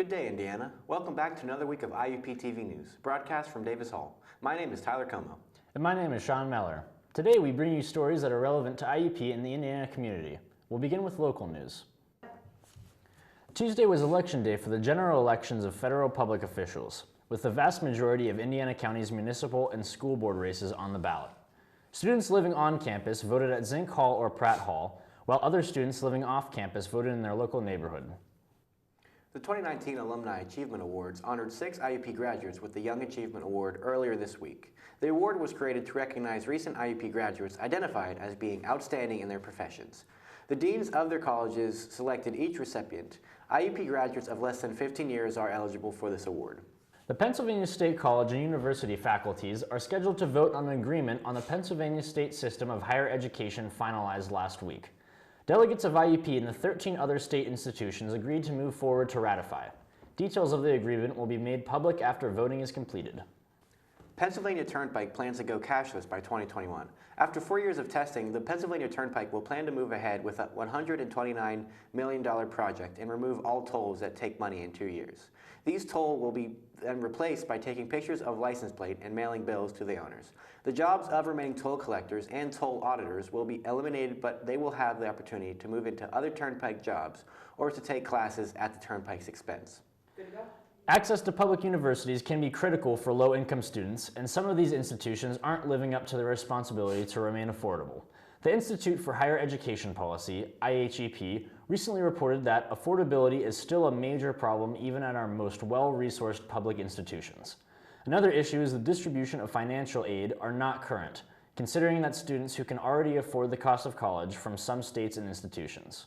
Good day, Indiana. Welcome back to another week of IUP-TV News, broadcast from Davis Hall. My name is Tyler Como. And my name is Sean Meller. Today we bring you stories that are relevant to IUP in the Indiana community. We'll begin with local news. Tuesday was election day for the general elections of federal public officials, with the vast majority of Indiana County's municipal and school board races on the ballot. Students living on campus voted at Zink Hall or Pratt Hall, while other students living off campus voted in their local neighborhood. The 2019 Alumni Achievement Awards honored 6 IUP graduates with the Young Achievement Award earlier this week. The award was created to recognize recent IUP graduates identified as being outstanding in their professions. The deans of their colleges selected each recipient. IUP graduates of less than 15 years are eligible for this award. The Pennsylvania State College and University faculties are scheduled to vote on an agreement on the Pennsylvania State System of Higher Education finalized last week. Delegates of IUP and the 13 other state institutions agreed to move forward to ratify. Details of the agreement will be made public after voting is completed. Pennsylvania Turnpike plans to go cashless by 2021. After 4 years of testing, the Pennsylvania Turnpike will plan to move ahead with a $129 million project and remove all tolls that take money in 2 years. These tolls will be then replaced by taking pictures of license plate and mailing bills to the owners. The jobs of remaining toll collectors and toll auditors will be eliminated, but they will have the opportunity to move into other Turnpike jobs or to take classes at the Turnpike's expense. Access to public universities can be critical for low-income students, and some of these institutions aren't living up to their responsibility to remain affordable. The Institute for Higher Education Policy, IHEP, recently reported that affordability is still a major problem even at our most well-resourced public institutions. Another issue is the distribution of financial aid are not current, considering that students who can already afford the cost of college from some states and institutions.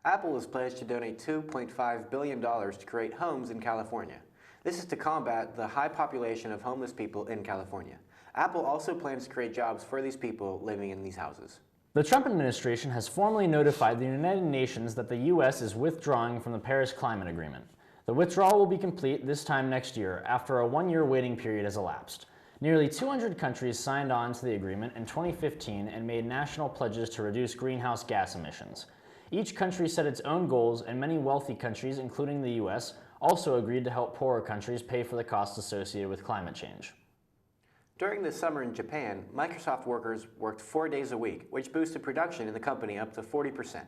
Apple has pledged to donate $2.5 billion to create homes in California. This is to combat the high population of homeless people in California. Apple also plans to create jobs for these people living in these houses. The Trump administration has formally notified the United Nations that the U.S. is withdrawing from the Paris Climate Agreement. The withdrawal will be complete this time next year after a one-year waiting period has elapsed. Nearly 200 countries signed on to the agreement in 2015 and made national pledges to reduce greenhouse gas emissions. Each country set its own goals, and many wealthy countries, including the U.S., also agreed to help poorer countries pay for the costs associated with climate change. During the summer in Japan, Microsoft workers worked 4 days a week, which boosted production in the company up to 40%.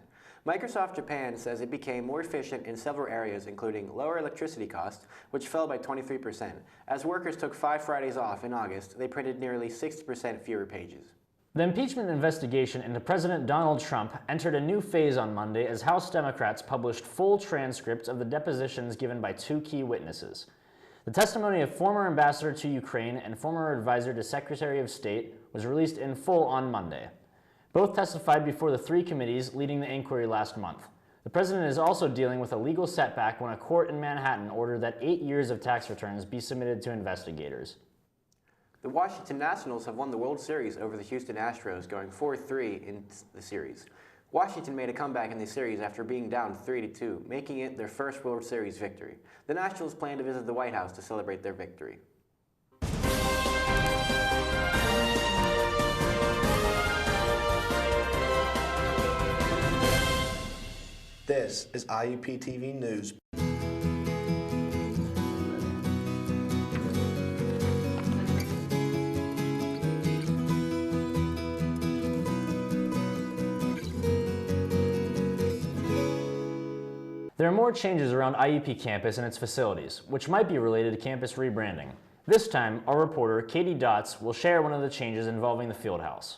Microsoft Japan says it became more efficient in several areas, including lower electricity costs, which fell by 23%. As workers took 5 Fridays off in August, they printed nearly 60% fewer pages. The impeachment investigation into President Donald Trump entered a new phase on Monday as House Democrats published full transcripts of the depositions given by 2 key witnesses. The testimony of former ambassador to Ukraine and former advisor to Secretary of State was released in full on Monday. Both testified before the 3 committees leading the inquiry last month. The president is also dealing with a legal setback when a court in Manhattan ordered that 8 years of tax returns be submitted to investigators. The Washington Nationals have won the World Series over the Houston Astros, going 4-3 in the series. Washington made a comeback in the series after being down 3-2, making it their first World Series victory. The Nationals plan to visit the White House to celebrate their victory. This is IUP-TV News. There are more changes around IUP campus and its facilities, which might be related to campus rebranding. This time, our reporter, Katie Dotz, will share one of the changes involving the Fieldhouse.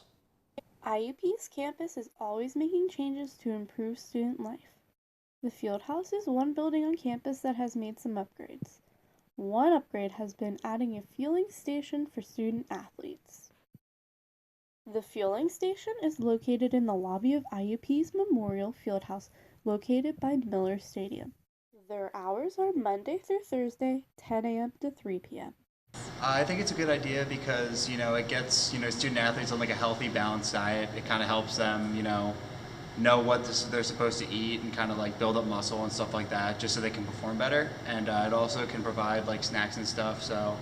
IUP's campus is always making changes to improve student life. The Fieldhouse is one building on campus that has made some upgrades. One upgrade has been adding a fueling station for student athletes. The fueling station is located in the lobby of IUP's Memorial Fieldhouse, located by Miller Stadium. Their hours are Monday through Thursday, 10 a.m. to 3 p.m. I think it's a good idea because, it gets, student athletes on like a healthy, balanced diet. It kind of helps them, know what they're supposed to eat and kind of like build up muscle and stuff like that, just so they can perform better. And it also can provide like snacks and stuff. So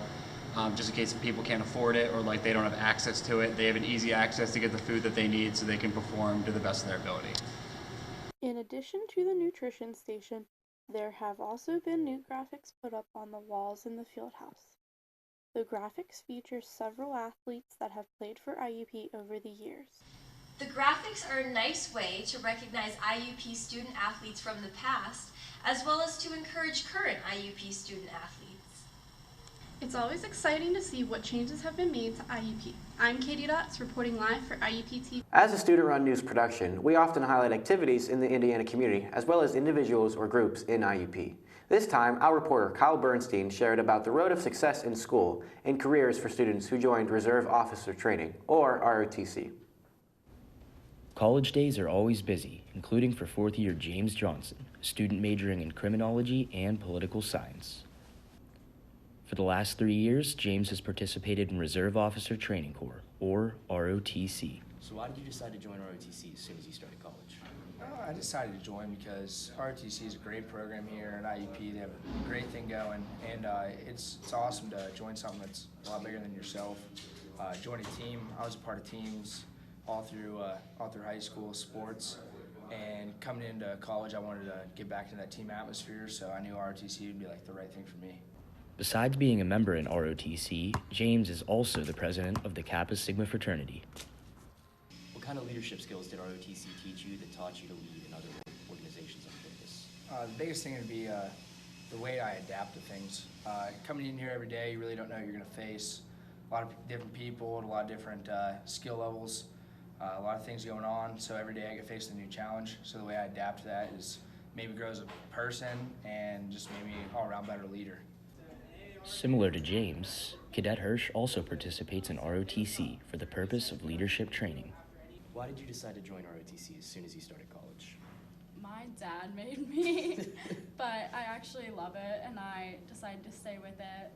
just in case people can't afford it or like they don't have access to it, they have an easy access to get the food that they need so they can perform to the best of their ability. In addition to the nutrition station, There have also been new graphics put up on the walls in the field house. The graphics feature several athletes that have played for IUP over the years. The graphics are a nice way to recognize IUP student athletes from the past, as well as to encourage current IUP student athletes. It's always exciting to see what changes have been made to IUP. I'm Katie Dotz, reporting live for IUP-TV. As a student-run news production, we often highlight activities in the Indiana community, as well as individuals or groups in IUP. This time, our reporter Kyle Bernstein shared about the road of success in school and careers for students who joined Reserve Officer Training, or ROTC. College days are always busy, including for fourth-year James Johnson, a student majoring in criminology and political science. For the last 3 years, James has participated in Reserve Officer Training Corps, or ROTC. So why did you decide to join ROTC as soon as you started college? I decided to join because ROTC is a great program here at IUP. They have a great thing going, and it's awesome to join something that's a lot bigger than yourself. Join a team. I was a part of teams all through high school sports, and coming into college, I wanted to get back to that team atmosphere. So I knew ROTC would be like the right thing for me. Besides being a member in ROTC, James is also the president of the Kappa Sigma fraternity. What kind of leadership skills did ROTC teach you that taught you to lead in other organizations on campus? The biggest thing would be the way I adapt to things. Coming in here every day, you really don't know what you're going to face. A lot of different people, a lot of different skill levels, a lot of things going on. So every day I get faced with a new challenge. So the way I adapt to that is maybe grow as a person and just maybe all-around better leader. Similar to James, Cadet Hirsch also participates in ROTC for the purpose of leadership training. Why did you decide to join ROTC as soon as you started college? My dad made me, but I actually love it and I decided to stay with it.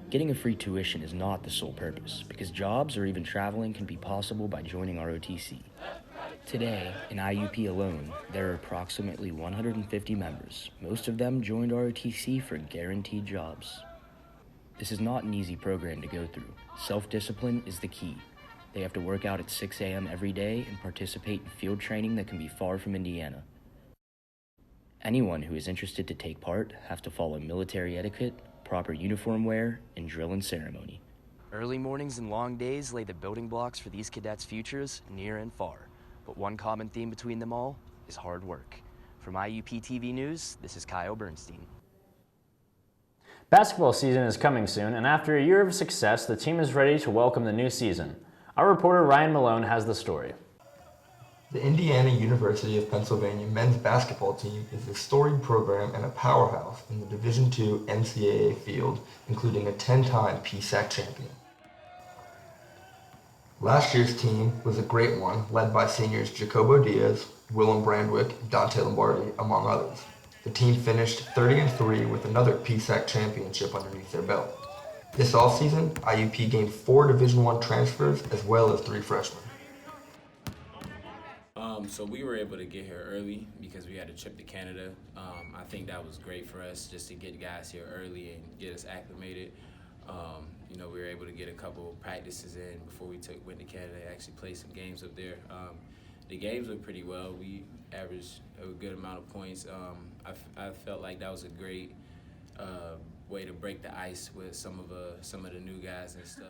Getting a free tuition is not the sole purpose, because jobs or even traveling can be possible by joining ROTC. Today, in IUP alone, there are approximately 150 members. Most of them joined ROTC for guaranteed jobs. This is not an easy program to go through. Self-discipline is the key. They have to work out at 6 a.m. every day and participate in field training that can be far from Indiana. Anyone who is interested to take part have to follow military etiquette, proper uniform wear, and drill and ceremony. Early mornings and long days lay the building blocks for these cadets' futures near and far. But one common theme between them all is hard work. From IUP-TV News, this is Kyle Bernstein. Basketball season is coming soon, and after a year of success, the team is ready to welcome the new season. Our reporter Ryan Malone has the story. The Indiana University of Pennsylvania men's basketball team is a storied program and a powerhouse in the Division II NCAA field, including a 10-time PSAC champion. Last year's team was a great one, led by seniors Jacobo Diaz, Willem Brandwick, and Dante Lombardi, among others. The team finished 30-3 with another PSAC championship underneath their belt. This offseason, IUP gained 4 Division I transfers as well as 3 freshmen. So we were able to get here early because we had a trip to Canada. I think that was great for us just to get guys here early and get us acclimated. We were able to get a couple practices in before we went to Canada and actually play some games up there. The games went pretty well. We averaged a good amount of points. I felt like that was a great way to break the ice with some of the new guys and stuff.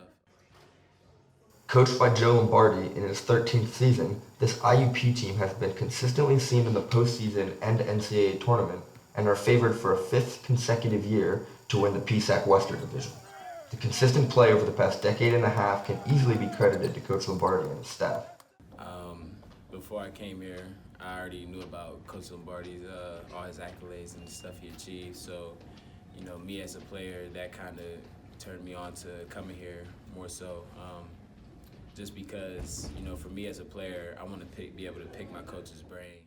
Coached by Joe Lombardi in his 13th season, this IUP team has been consistently seen in the postseason and NCAA tournament and are favored for a 5th consecutive year to win the PSAC Western Division. The consistent play over the past decade and a half can easily be credited to Coach Lombardi and his staff. Before I came here, I already knew about Coach Lombardi's, all his accolades and the stuff he achieved. So, me as a player, that kind of turned me on to coming here more so. Just because, for me as a player, I want to be able to pick my coach's brain.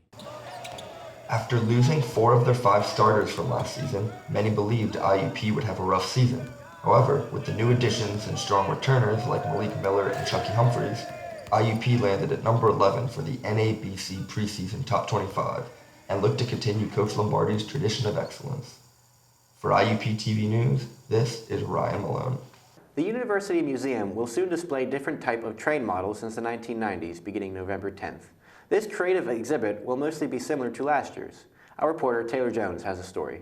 After losing 4 of their 5 starters from last season, many believed IUP would have a rough season. However, with the new additions and strong returners like Malik Miller and Chucky Humphreys, IUP landed at number 11 for the NABC preseason top 25 and looked to continue Coach Lombardi's tradition of excellence. For IUP-TV News, this is Ryan Malone. The University Museum will soon display different type of train models since the 1990s, beginning November 10th. This creative exhibit will mostly be similar to last year's. Our reporter Taylor Jones has a story.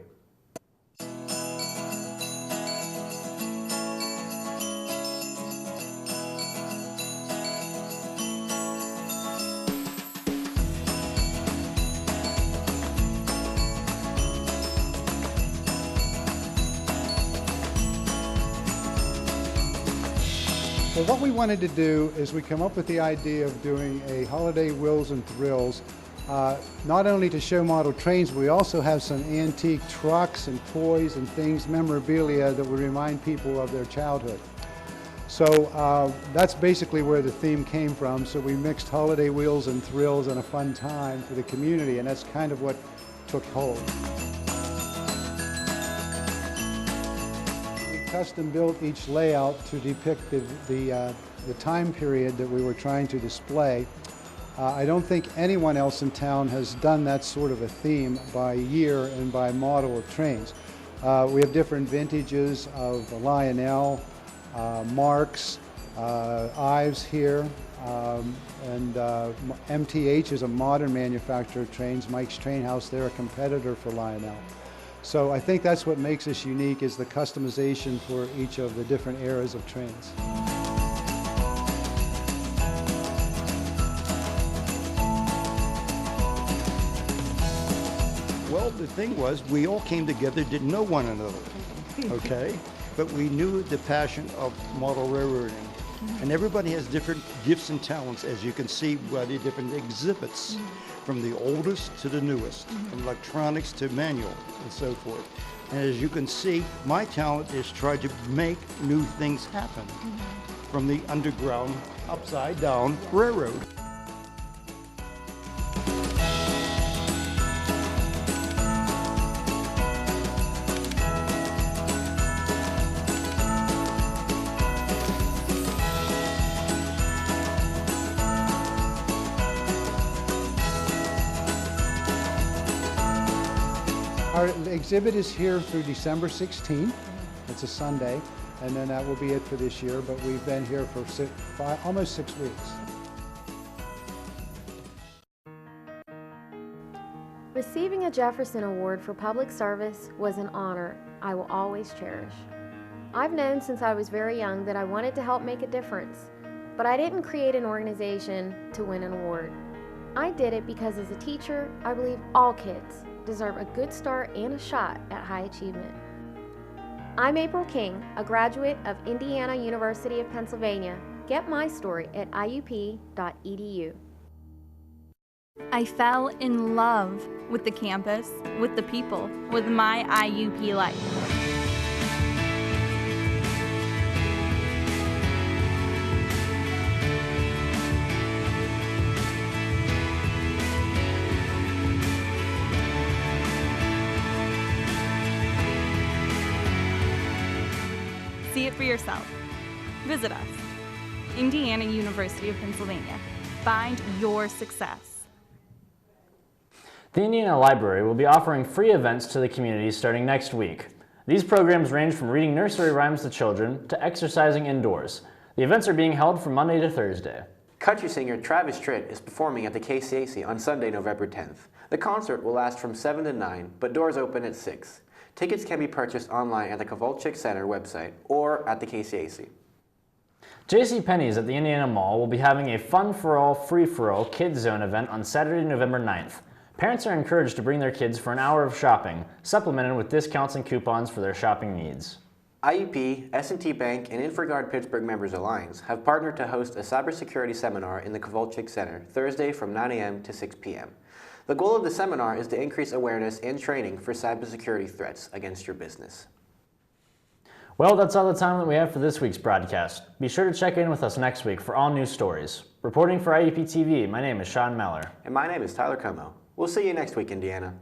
Well, what we wanted to do is we come up with the idea of doing a holiday Wheels and Thrills, not only to show model trains, but we also have some antique trucks and toys and things, memorabilia that would remind people of their childhood. So that's basically where the theme came from. So we mixed holiday Wheels and Thrills and a fun time for the community, and that's kind of what took hold. Custom built each layout to depict the time period that we were trying to display. I don't think anyone else in town has done that sort of a theme by year and by model of trains. We have different vintages of Lionel, Marks, Ives here, and MTH is a modern manufacturer of trains. Mike's Train House, they're a competitor for Lionel. So I think that's what makes us unique, is the customization for each of the different eras of trains. Well, the thing was, we all came together, didn't know one another, okay? But we knew the passion of model railroading. And everybody has different gifts and talents, as you can see by the different exhibits, from the oldest to the newest, from electronics to manual and so forth. And as you can see, my talent is try to make new things happen from the underground, upside down railroad. Our exhibit is here through December 16th. It's a Sunday, and then that will be it for this year, but we've been here for almost 6 weeks. Receiving a Jefferson Award for public service was an honor I will always cherish. I've known since I was very young that I wanted to help make a difference, but I didn't create an organization to win an award. I did it because as a teacher, I believe all kids deserve a good start and a shot at high achievement. I'm April King, a graduate of Indiana University of Pennsylvania. Get my story at IUP.edu. I fell in love with the campus, with the people, with my IUP life. See it for yourself. Visit us. Indiana University of Pennsylvania. Find your success. The Indiana Library will be offering free events to the community starting next week. These programs range from reading nursery rhymes to children to exercising indoors. The events are being held from Monday to Thursday. Country singer Travis Tritt is performing at the KCAC on Sunday, November 10th. The concert will last from 7 to 9, but doors open at 6. Tickets can be purchased online at the Kovalchik Center website or at the KCAC. JCPenney's at the Indiana Mall will be having a fun-for-all, free-for-all Kids Zone event on Saturday, November 9th. Parents are encouraged to bring their kids for an hour of shopping, supplemented with discounts and coupons for their shopping needs. IUP, S&T Bank, and InfraGard Pittsburgh Members Alliance have partnered to host a cybersecurity seminar in the Kovalchik Center Thursday from 9 a.m. to 6 p.m. The goal of the seminar is to increase awareness and training for cybersecurity threats against your business. Well, that's all the time that we have for this week's broadcast. Be sure to check in with us next week for all news stories. Reporting for IUP-TV, my name is Sean Meller. And my name is Tyler Como. We'll see you next week, Indiana.